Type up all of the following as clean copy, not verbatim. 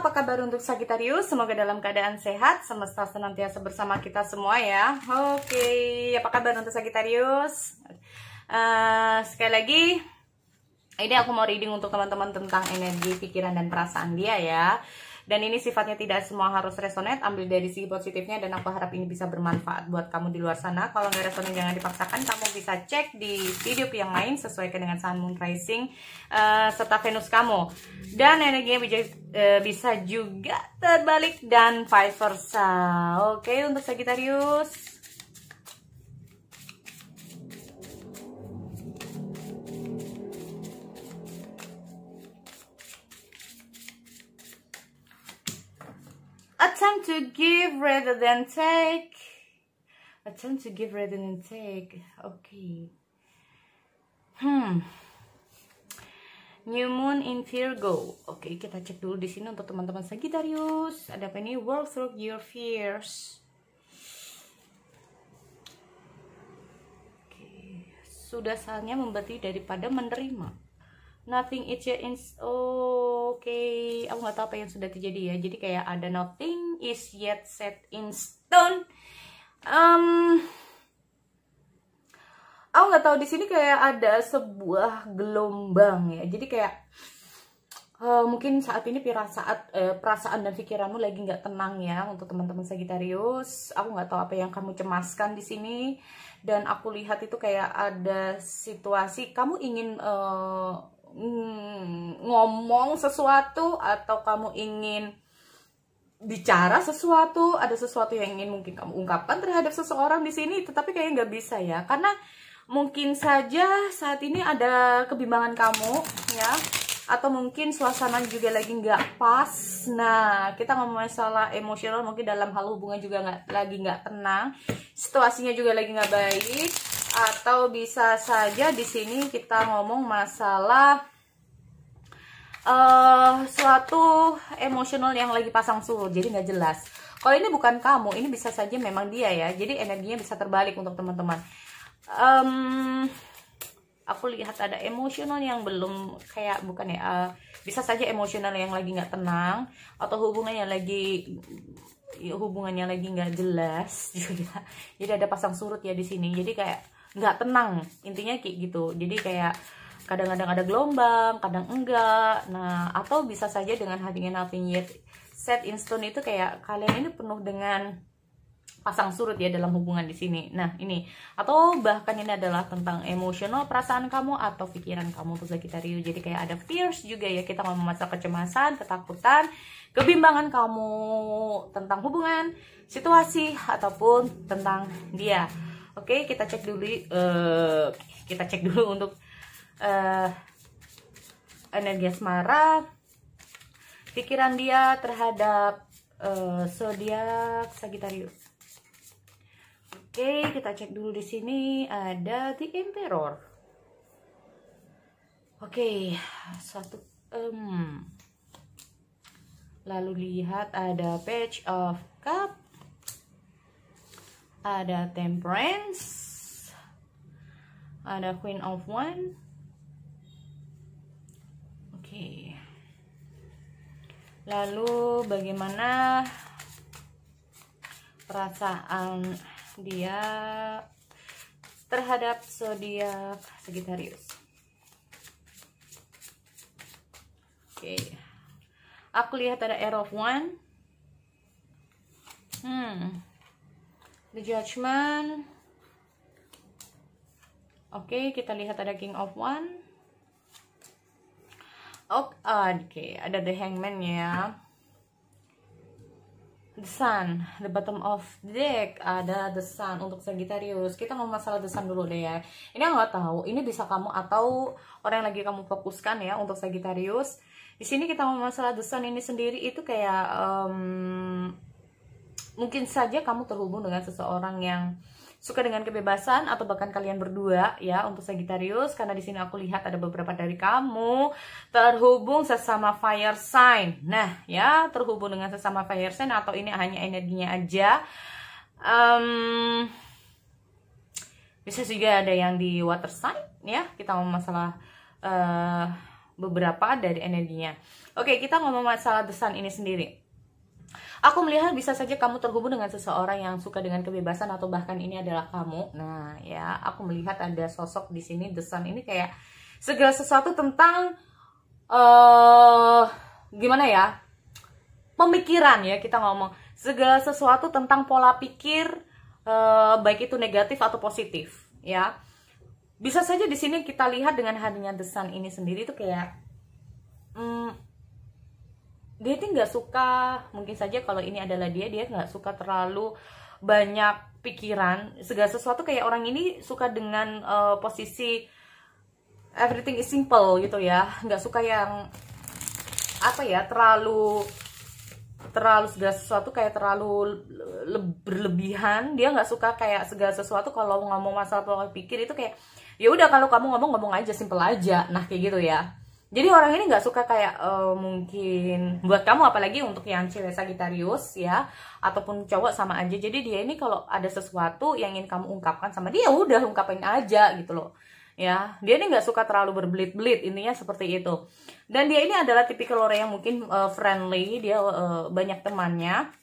apa kabar untuk Sagittarius? Semoga dalam keadaan sehat, semesta senantiasa bersama kita semua ya. Oke, apa kabar untuk Sagittarius? Sekali lagi, ini aku mau reading untuk teman-teman tentang energi, pikiran, dan perasaan dia ya. Dan ini sifatnya tidak semua harus resonate, ambil dari segi positifnya, dan aku harap ini bisa bermanfaat buat kamu di luar sana. Kalau nggak resonate jangan dipaksakan, kamu bisa cek di video yang lain sesuaikan dengan Sun, Moon, Rising, serta Venus kamu. Dan energinya bisa juga terbalik dan vice versa. Oke, untuk Sagittarius. Attempt to give rather than take. Attempt to give rather than take. Okay. New Moon in Virgo. Oke, kita cek dulu di sini untuk teman-teman Sagittarius. Ada apa ini? Work through your fears. Oke. Sudah saatnya memberi daripada menerima. Nothing is yet in. Oke, aku nggak tahu apa yang sudah terjadi ya. Jadi kayak ada nothing is yet set in stone. Aku nggak tahu, di sini kayak ada sebuah gelombang ya. Jadi kayak mungkin saat ini perasaan dan pikiranmu lagi nggak tenang ya untuk teman-teman Sagittarius. Aku nggak tahu apa yang kamu cemaskan di sini. Dan aku lihat itu kayak ada situasi kamu ingin ngomong sesuatu, atau kamu ingin bicara sesuatu, ada sesuatu yang ingin mungkin kamu ungkapkan terhadap seseorang di sini, tetapi kayaknya nggak bisa ya, karena mungkin saja saat ini ada kebimbangan kamu ya, atau mungkin suasana juga lagi nggak pas. Nah, kita ngomong masalah emosional, mungkin dalam hal hubungan juga lagi nggak tenang, situasinya juga lagi nggak baik. Atau bisa saja di sini kita ngomong masalah suatu emosional yang lagi pasang surut, jadi nggak jelas. Kalau ini bukan kamu, ini bisa saja memang dia ya. Jadi energinya bisa terbalik untuk teman-teman. Aku lihat ada emosional yang belum kayak, bukan ya, bisa saja emosional yang lagi nggak tenang, atau hubungannya lagi nggak jelas juga. Jadi ada pasang surut ya di sini. Jadi kayak nggak tenang, intinya kayak gitu. Jadi kayak kadang-kadang ada gelombang, kadang enggak. Nah, atau bisa saja dengan hadirnya nothing yet set in stone itu kayak kalian ini penuh dengan pasang surut ya dalam hubungan di sini. Nah, ini atau bahkan ini adalah tentang emosional, perasaan kamu atau pikiran kamu untuk Sagittarius. Jadi kayak ada fears juga ya, kita ngomong masalah kecemasan, ketakutan, kebimbangan kamu tentang hubungan, situasi, ataupun tentang dia. Oke, kita cek dulu untuk energi asmara, pikiran dia terhadap zodiak Sagittarius. Oke, kita cek dulu di sini ada The Emperor. Oke, lalu lihat ada Page of Cup, ada Temperance, ada Queen of Wands. Oke. Lalu bagaimana perasaan dia terhadap zodiak Sagittarius? Oke. Aku lihat ada Air of Wands. The Judgment. Oke, kita lihat ada King of Wands. Oke, ada The Hangman ya. The Sun, the bottom of the deck, ada The Sun untuk Sagittarius. Kita ngomong masalah The Sun dulu deh ya. Ini aku nggak tahu, ini bisa kamu atau orang yang lagi kamu fokuskan ya untuk Sagittarius. Di sini kita ngomong masalah The Sun ini sendiri itu kayak mungkin saja kamu terhubung dengan seseorang yang suka dengan kebebasan, atau bahkan kalian berdua ya untuk Sagittarius, karena di sini aku lihat ada beberapa dari kamu terhubung sesama fire sign. Nah, ya, terhubung dengan sesama fire sign, atau ini hanya energinya aja. Bisa juga ada yang di water sign ya. Kita ngomong masalah beberapa dari energinya. Oke, kita ngomong masalah The Sun ini sendiri. Aku melihat bisa saja kamu terhubung dengan seseorang yang suka dengan kebebasan atau bahkan ini adalah kamu. Nah, ya, aku melihat ada sosok di sini The Sun ini kayak segala sesuatu tentang gimana ya? Pemikiran ya, kita ngomong segala sesuatu tentang pola pikir, baik itu negatif atau positif, ya. Bisa saja di sini kita lihat dengan hadirnya The Sun ini sendiri itu kayak dia itu nggak suka, mungkin saja kalau ini adalah dia nggak suka terlalu banyak pikiran, segala sesuatu kayak orang ini suka dengan posisi everything is simple gitu ya, nggak suka yang apa ya, terlalu segala sesuatu kayak terlalu berlebihan. Dia nggak suka kayak segala sesuatu kalau ngomong masalah pola pikir itu kayak ya udah, kalau kamu ngomong aja, simple aja, nah kayak gitu ya. Jadi orang ini nggak suka kayak mungkin buat kamu, apalagi untuk yang cewek Sagittarius ya, ataupun cowok sama aja. Jadi dia ini kalau ada sesuatu yang ingin kamu ungkapkan sama dia, udah ungkapin aja gitu loh. Ya, dia ini nggak suka terlalu berbelit-belit, intinya seperti itu. Dan dia ini adalah tipikal orang yang mungkin friendly, dia banyak temannya.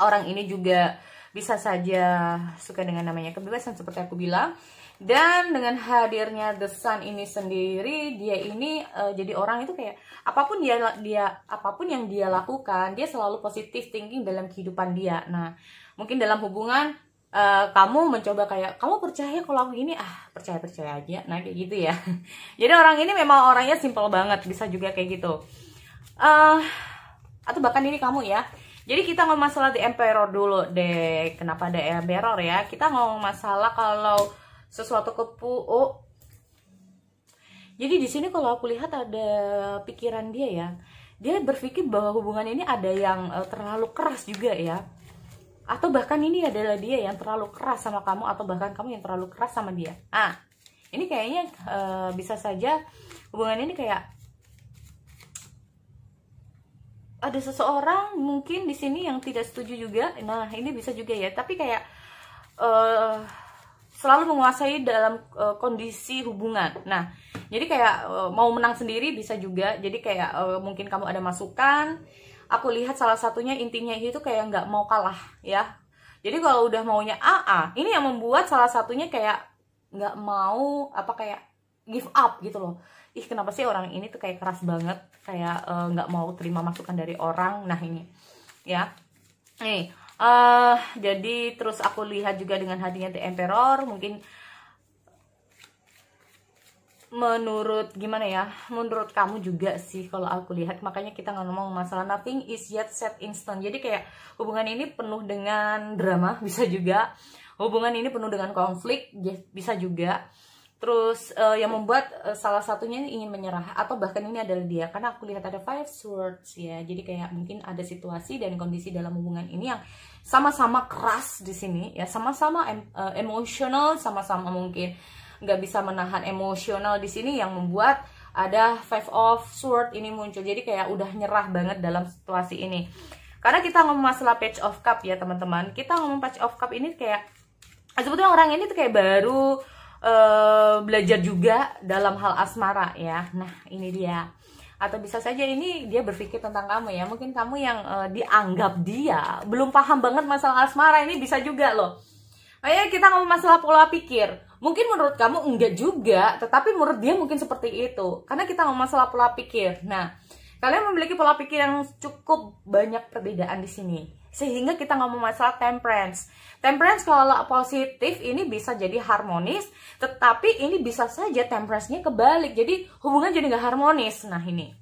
Orang ini juga bisa saja suka dengan namanya kebebasan seperti aku bilang. Dan dengan hadirnya The Sun ini sendiri, dia ini jadi orang itu kayak apapun yang dia lakukan, dia selalu positive thinking dalam kehidupan dia. Nah, mungkin dalam hubungan kamu mencoba kayak, kamu percaya kalau aku gini, percaya aja, nah kayak gitu ya. Jadi orang ini memang orangnya simple banget, bisa juga kayak gitu. Atau bahkan ini kamu ya. Jadi kita ngomong masalah The Emperor dulu deh. Kenapa The Emperor ya? Kita ngomong masalah kalau sesuatu jadi di sini kalau aku lihat ada pikiran dia ya, dia berpikir bahwa hubungan ini ada yang terlalu keras juga ya, atau bahkan ini adalah dia yang terlalu keras sama kamu, atau bahkan kamu yang terlalu keras sama dia. Ini kayaknya bisa saja hubungan ini kayak ada seseorang mungkin di sini yang tidak setuju juga. Nah, ini bisa juga ya, tapi kayak selalu menguasai dalam kondisi hubungan. Nah, jadi kayak mau menang sendiri bisa juga. Jadi kayak mungkin kamu ada masukan. Aku lihat salah satunya intinya itu kayak nggak mau kalah ya. Jadi kalau udah maunya ini yang membuat salah satunya kayak nggak mau kayak give up gitu loh. Kenapa sih orang ini tuh kayak keras banget, kayak nggak mau terima masukan dari orang. Nah ini ya, nih. Jadi terus aku lihat juga dengan hadirnya The Emperor, mungkin menurut kamu juga sih kalau aku lihat. Makanya kita ngomong masalah nothing is yet set in stone. Jadi kayak hubungan ini penuh dengan drama, bisa juga hubungan ini penuh dengan konflik, bisa juga. Terus yang membuat salah satunya ingin menyerah, atau bahkan ini adalah dia, karena aku lihat ada 5 swords ya. Jadi kayak mungkin ada situasi dan kondisi dalam hubungan ini yang sama-sama keras di sini ya, sama-sama emosional, sama-sama mungkin nggak bisa menahan emosional di sini, yang membuat ada 5 of swords ini muncul. Jadi kayak udah nyerah banget dalam situasi ini. Karena kita ngomong masalah page of cup ya teman-teman. Kita ngomong page of cup ini kayak sebetulnya orang ini tuh kayak baru belajar juga dalam hal asmara ya. Nah ini dia. Atau bisa saja ini dia berpikir tentang kamu ya. Mungkin kamu yang dianggap dia belum paham banget masalah asmara, ini bisa juga loh. Kayak kita ngomong masalah pola pikir. Mungkin menurut kamu enggak juga, tetapi menurut dia mungkin seperti itu. Karena kita ngomong masalah pola pikir. Nah, kalian memiliki pola pikir yang cukup banyak perbedaan di sini. Sehingga kita ngomong masalah temperance. Temperance kalau positif ini bisa jadi harmonis, tetapi ini bisa saja temperance-nya kebalik. Jadi hubungan jadi nggak harmonis. Nah ini,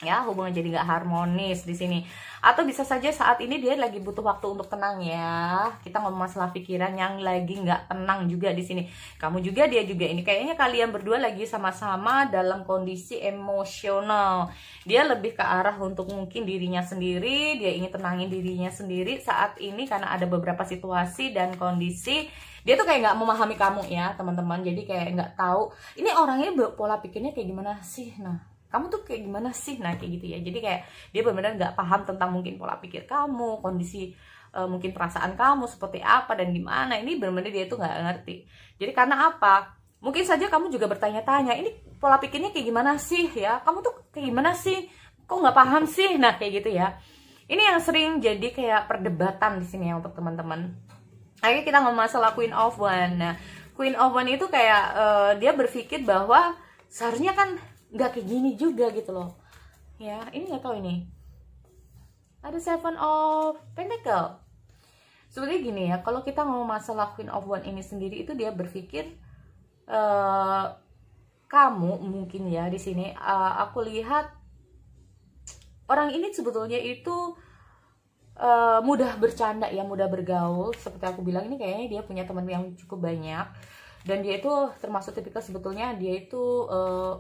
ya hubungan jadi nggak harmonis di sini. Atau bisa saja saat ini dia lagi butuh waktu untuk tenang ya. Kita ngomong masalah pikiran yang lagi nggak tenang juga di sini. Kamu juga, dia juga. Ini kayaknya kalian berdua lagi sama-sama dalam kondisi emosional. Dia lebih ke arah untuk mungkin dirinya sendiri. Dia ingin tenangin dirinya sendiri saat ini karena ada beberapa situasi dan kondisi. Dia tuh kayak nggak memahami kamu ya teman-teman. Jadi kayak nggak tahu ini orangnya pola pikirnya kayak gimana sih. Nah, kamu tuh kayak gimana sih, nah kayak gitu ya. Jadi kayak dia benar-benar nggak paham tentang mungkin pola pikir kamu, kondisi mungkin perasaan kamu seperti apa dan gimana. Ini benar-benar dia tuh nggak ngerti. Jadi karena apa? Mungkin saja kamu juga bertanya-tanya, ini pola pikirnya kayak gimana sih ya? Kamu tuh kayak gimana sih? Kok nggak paham sih? Nah, kayak gitu ya. Ini yang sering jadi kayak perdebatan di sini ya untuk teman-teman. Akhirnya kita ngomong masalah Queen of One. Nah, Queen of One itu kayak dia berpikir bahwa seharusnya kan nggak kayak gini juga gitu loh. Ya, ini nggak tahu ini. Ada Seven of Pentacle. Sebenarnya gini ya, kalau kita ngomong masalah Queen of One ini sendiri itu dia berpikir kamu mungkin ya di sini aku lihat orang ini sebetulnya itu mudah bercanda ya, mudah bergaul. Seperti aku bilang, ini kayaknya dia punya teman yang cukup banyak, dan dia itu termasuk tipikal sebetulnya dia itu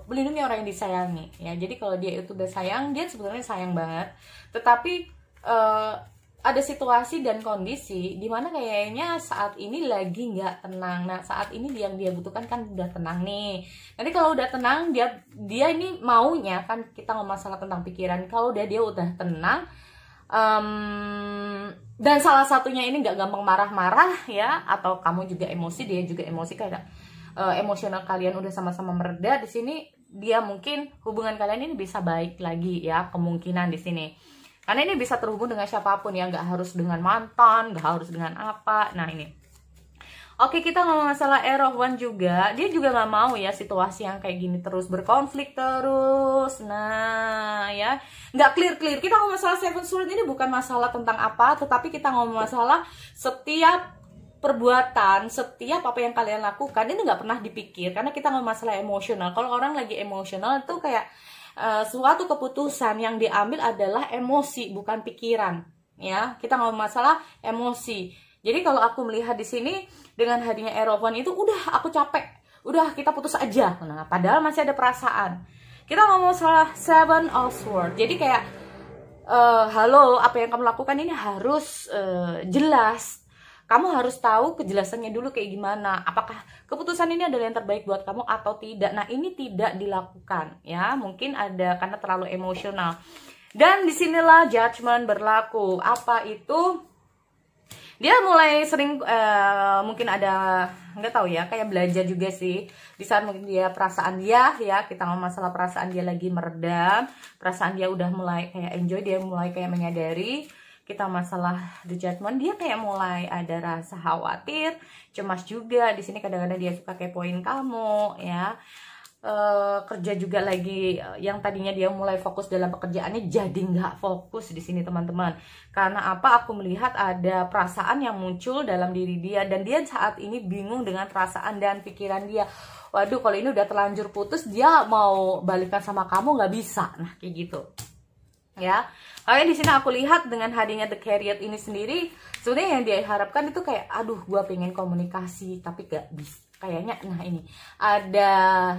melindungi orang yang disayangi ya. Jadi kalau dia itu udah sayang, dia sebetulnya sayang banget, tetapi ada situasi dan kondisi dimana kayaknya saat ini lagi nggak tenang. Nah, saat ini yang dia butuhkan kan udah tenang nih. Nanti kalau udah tenang, dia ini maunya kan, kita ngomong masalah tentang pikiran. Kalau dia udah tenang, dan salah satunya ini nggak gampang marah-marah ya, atau kamu juga emosi, dia juga emosi, kayak emosional kalian udah sama-sama mereda di sini, dia mungkin hubungan kalian ini bisa baik lagi ya, kemungkinan di sini. Karena ini bisa terhubung dengan siapapun ya, nggak harus dengan mantan, nggak harus dengan apa. Nah ini. Oke, kita ngomong masalah Air of One juga. Dia juga nggak mau ya situasi yang kayak gini terus, berkonflik terus. Nah ya, nggak clear-clear. Kita ngomong masalah Seven Swords ini bukan masalah tentang apa, tetapi kita ngomong masalah setiap perbuatan, setiap apa yang kalian lakukan ini nggak pernah dipikir. Karena kita ngomong masalah emosional. Kalau orang lagi emosional itu kayak suatu keputusan yang diambil adalah emosi, bukan pikiran ya. Kita ngomong masalah emosi. Jadi kalau aku melihat di sini dengan hadirnya Air of One itu, udah aku capek, udah kita putus aja. Nah, padahal masih ada perasaan. Kita ngomong masalah Seven of Swords. Jadi kayak halo, apa yang kamu lakukan ini harus jelas. Kamu harus tahu kejelasannya dulu kayak gimana. Apakah keputusan ini adalah yang terbaik buat kamu atau tidak. Nah, ini tidak dilakukan ya. Mungkin ada karena terlalu emosional. Dan disinilah judgment berlaku. Apa itu? Dia mulai sering mungkin ada, nggak tahu ya, kayak belajar juga sih. Di saat mungkin dia perasaan dia ya, kita ngomong masalah perasaan dia lagi meredam, perasaan dia udah mulai kayak enjoy, dia mulai kayak menyadari. Kita masalah the judgment, dia kayak mulai ada rasa khawatir, cemas juga. Di sini kadang-kadang dia suka kepoin kamu ya. Kerja juga lagi, yang tadinya dia mulai fokus dalam pekerjaannya jadi nggak fokus di sini teman-teman. Karena apa? Aku melihat ada perasaan yang muncul dalam diri dia, dan dia saat ini bingung dengan perasaan dan pikiran dia. Waduh, kalau ini udah terlanjur putus, dia mau balikan sama kamu nggak bisa. Nah, kayak gitu ya. Makanya di sini aku lihat dengan hadirnya The Chariot ini sendiri, sebenarnya yang dia harapkan itu kayak, aduh, gue pengen komunikasi tapi gak bisa kayaknya. Nah ini ada,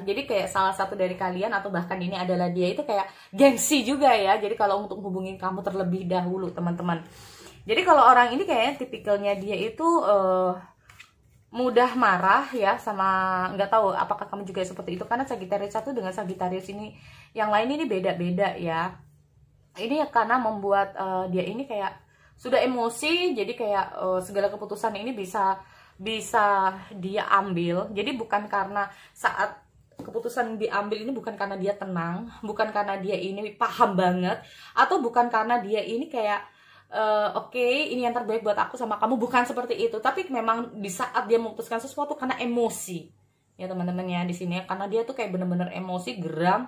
jadi kayak salah satu dari kalian atau bahkan ini adalah dia itu kayak gengsi juga ya. Jadi kalau untuk hubungin kamu terlebih dahulu teman-teman. Jadi kalau orang ini kayaknya tipikalnya dia itu mudah marah ya, sama nggak tahu apakah kamu juga seperti itu, karena Sagittarius satu dengan Sagittarius ini yang lain ini beda-beda ya. Ini karena membuat dia ini kayak sudah emosi, jadi kayak segala keputusan ini bisa dia ambil. Jadi bukan karena saat keputusan diambil ini bukan karena dia tenang, bukan karena dia ini paham banget, atau bukan karena dia ini kayak oke, ini yang terbaik buat aku sama kamu, bukan seperti itu. Tapi memang di saat dia memutuskan sesuatu karena emosi ya teman-teman ya di sini, karena dia tuh kayak bener-bener emosi, geram.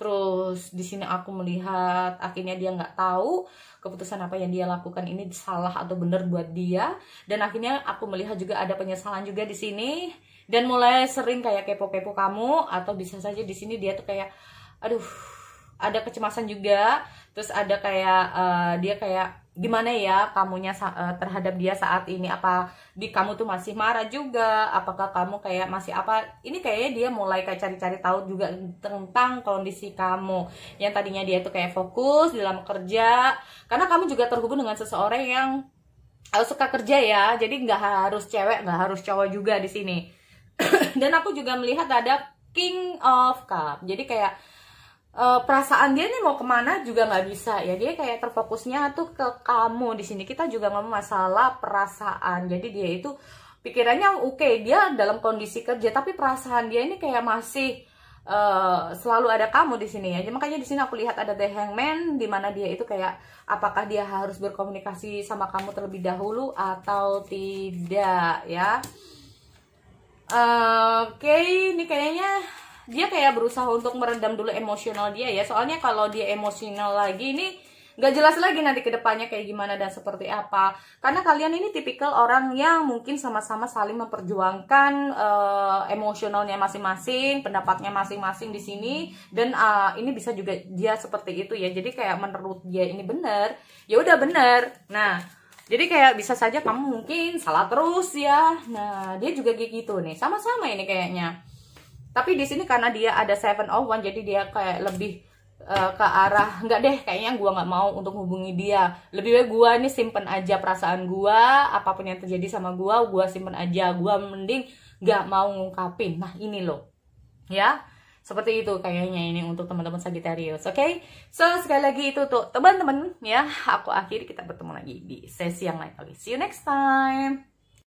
Terus di sini aku melihat akhirnya dia nggak tahu keputusan apa yang dia lakukan ini salah atau benar buat dia, dan akhirnya aku melihat juga ada penyesalan juga di sini, dan mulai sering kayak kepo-kepo kamu, atau bisa saja di sini dia tuh kayak aduh, ada kecemasan juga. Terus ada kayak dia kayak gimana ya kamunya terhadap dia saat ini, apa di kamu tuh masih marah juga, apakah kamu kayak masih apa. Ini kayaknya dia mulai kayak cari-cari tahu juga tentang kondisi kamu yang tadinya dia tuh kayak fokus dalam kerja, karena kamu juga terhubung dengan seseorang yang suka kerja ya. Jadi nggak harus cewek, nggak harus cowok juga di sini. Dan aku juga melihat ada King of Cup. Jadi kayak perasaan dia nih mau kemana juga nggak bisa ya, dia kayak terfokusnya tuh ke kamu di sini. Kita juga ngomong masalah perasaan, jadi dia itu pikirannya oke, dia dalam kondisi kerja, tapi perasaan dia ini kayak masih selalu ada kamu di sini ya. Makanya di sini aku lihat ada The Hangman, di mana dia itu kayak apakah dia harus berkomunikasi sama kamu terlebih dahulu atau tidak ya. Oke, ini kayaknya dia kayak berusaha untuk meredam dulu emosional dia ya. Soalnya kalau dia emosional lagi ini nggak jelas lagi nanti kedepannya kayak gimana dan seperti apa. Karena kalian ini tipikal orang yang mungkin sama-sama saling memperjuangkan emosionalnya masing-masing, pendapatnya masing-masing di sini. Dan ini bisa juga dia seperti itu ya. Jadi kayak menurut dia ini benar, ya udah benar. Nah, jadi kayak bisa saja kamu mungkin salah terus ya. Nah, dia juga kayak gitu nih. Sama-sama ini kayaknya. Tapi di sini karena dia ada 7 of Wands, jadi dia kayak lebih ke arah enggak deh, kayaknya gue nggak mau untuk hubungi dia, lebih baik gue ini simpen aja perasaan gue, apapun yang terjadi sama gue simpen aja, gue mending nggak mau ngungkapin. Nah ini loh ya, seperti itu kayaknya ini untuk teman-teman Sagittarius. Oke, so sekali lagi itu tuh teman-teman ya, aku akhiri, kita bertemu lagi di sesi yang lain. Oke, see you next time.